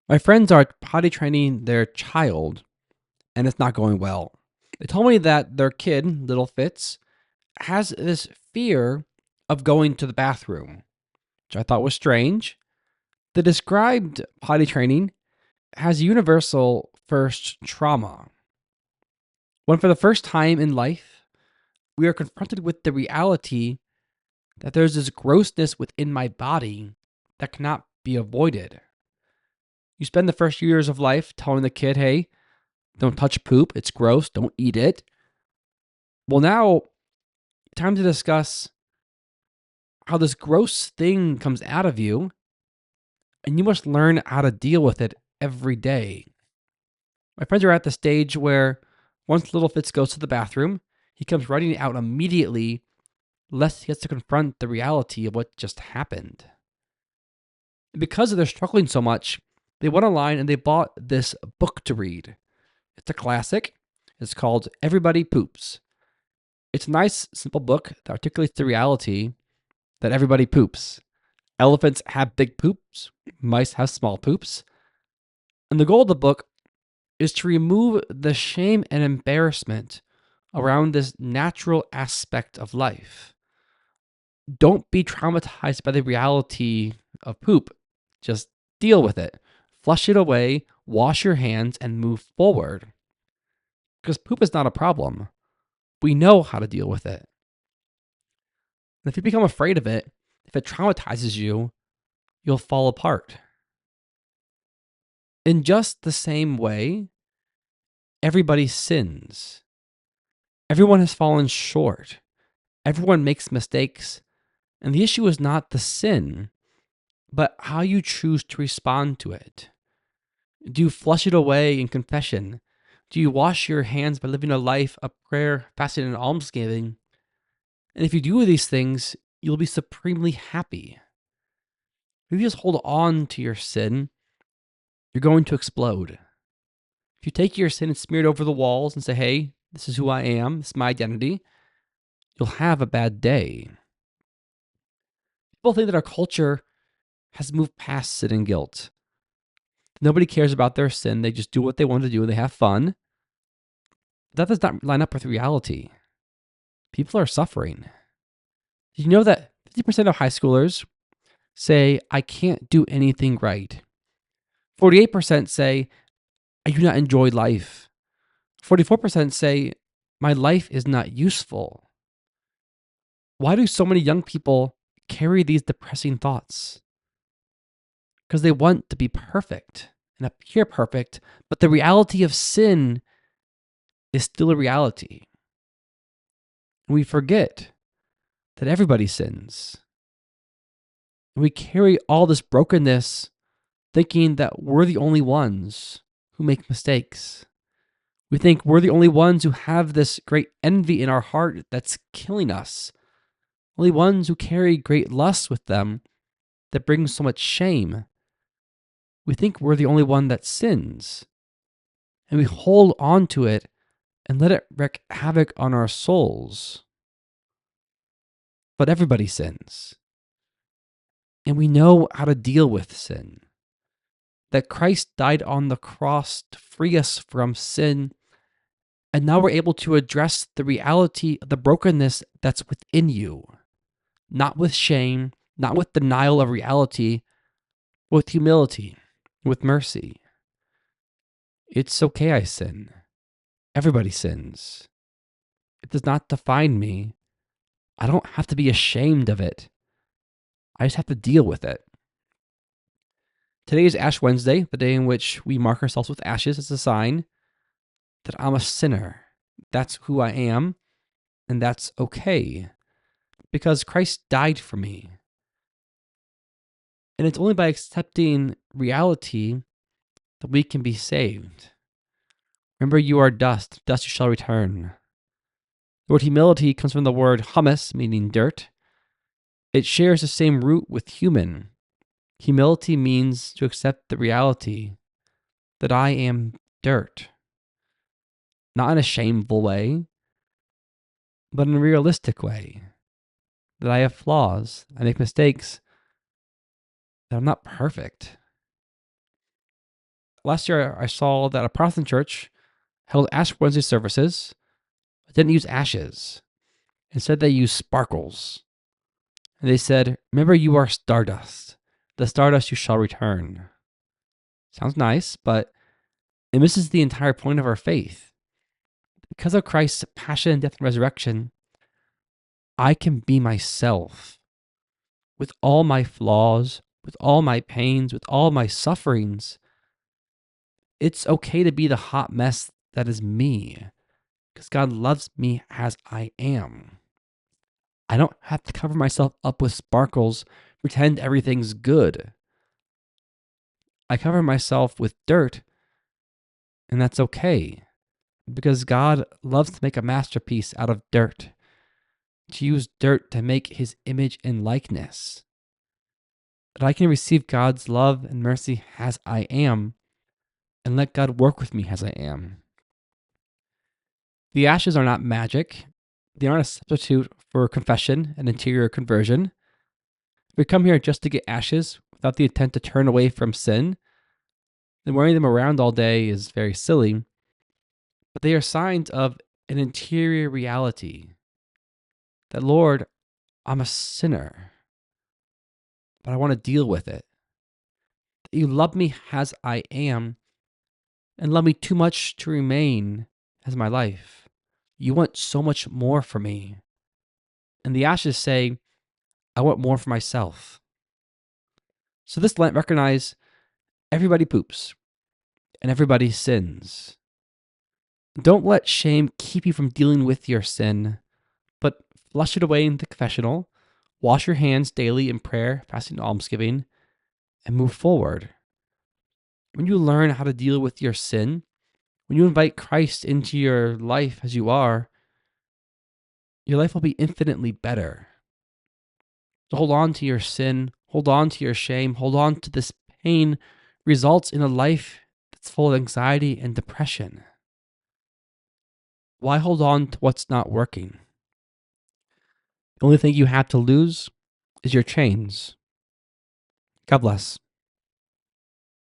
My friends are potty training their child, and it's not going well. They told me that their kid, little Fitz, has this fear of going to the bathroom, which I thought was strange. The described potty training has universal first trauma. When for the first time in life, we are confronted with the reality that there's this grossness within my body that cannot be avoided. You spend the first years of life telling the kid, hey, don't touch poop, it's gross, don't eat it. Well, now, time to discuss how this gross thing comes out of you, and you must learn how to deal with it every day. My friends are at the stage where once little Fitz goes to the bathroom, he comes running out immediately, lest he has to confront the reality of what just happened. And because they're struggling so much, they went online and they bought this book to read. It's a classic. It's called Everybody Poops. It's a nice, simple book that articulates the reality that everybody poops. Elephants have big poops, mice have small poops. And the goal of the book is to remove the shame and embarrassment around this natural aspect of life. Don't be traumatized by the reality of poop. Just deal with it. Flush it away, wash your hands, and move forward. Because poop is not a problem. We know how to deal with it. And if you become afraid of it, if it traumatizes you, you'll fall apart. In just the same way, everybody sins. Everyone has fallen short. Everyone makes mistakes. And the issue is not the sin, but how you choose to respond to it. Do you flush it away in confession? Do you wash your hands by living a life of prayer, fasting, and almsgiving? And if you do these things, you'll be supremely happy. If you just hold on to your sin, you're going to explode. If you take your sin and smear it over the walls and say, hey, this is who I am, this is my identity, you'll have a bad day. People think that our culture has moved past sin and guilt. Nobody cares about their sin. They just do what they want to do and they have fun. That does not line up with reality. People are suffering. Did you know that 50% of high schoolers say, I can't do anything right? 48% say, I do not enjoy life. 44% say, my life is not useful. Why do so many young people carry these depressing thoughts? Because they want to be perfect and appear perfect, but the reality of sin is still a reality. And we forget that everybody sins. And we carry all this brokenness thinking that we're the only ones who make mistakes. We think we're the only ones who have this great envy in our heart that's killing us. Only ones who carry great lust with them that brings so much shame. We think we're the only one that sins. And we hold on to it and let it wreak havoc on our souls. But everybody sins. And we know how to deal with sin. That Christ died on the cross to free us from sin. And now we're able to address the reality of the brokenness that's within you. Not with shame, not with denial of reality, but with humility, with mercy. It's okay I sin. Everybody sins. It does not define me. I don't have to be ashamed of it. I just have to deal with it. Today is Ash Wednesday, the day in which we mark ourselves with ashes as a sign that I'm a sinner. That's who I am, and that's okay. Because Christ died for me. And it's only by accepting reality that we can be saved. Remember, you are dust, dust you shall return. The word humility comes from the word humus, meaning dirt. It shares the same root with human. Humility means to accept the reality that I am dirt. Not in a shameful way, but in a realistic way. That I have flaws, I make mistakes, that I'm not perfect. last year I saw that a Protestant church held Ash Wednesday services, but didn't use ashes. Instead, they used sparkles. And they said, "Remember, you are stardust. The stardust you shall return." Sounds nice, but it misses the entire point of our faith. Because of Christ's passion, death, and resurrection, I can be myself with all my flaws, with all my pains, with all my sufferings. It's okay to be the hot mess that is me because God loves me as I am. I don't have to cover myself up with sparkles, pretend everything's good. I cover myself with dirt, and that's okay because God loves to make a masterpiece out of dirt, to use dirt to make his image and likeness. That I can receive God's love and mercy as I am and let God work with me as I am. The ashes are not magic. They aren't a substitute for confession and interior conversion. If we come here just to get ashes without the intent to turn away from sin, then wearing them around all day is very silly. But they are signs of an interior reality that, Lord, I'm a sinner, but I want to deal with it. That you love me as I am and love me too much to remain as my life. You want so much more for me. And the ashes say, I want more for myself. So this Lent, recognize everybody poops and everybody sins. Don't let shame keep you from dealing with your sin, but flush it away in the confessional, wash your hands daily in prayer, fasting, and almsgiving, and move forward. When you learn how to deal with your sin, when you invite Christ into your life as you are, your life will be infinitely better. To hold on to your sin, hold on to your shame, hold on to this pain results in a life that's full of anxiety and depression. Why hold on to what's not working? The only thing you have to lose is your chains. God bless.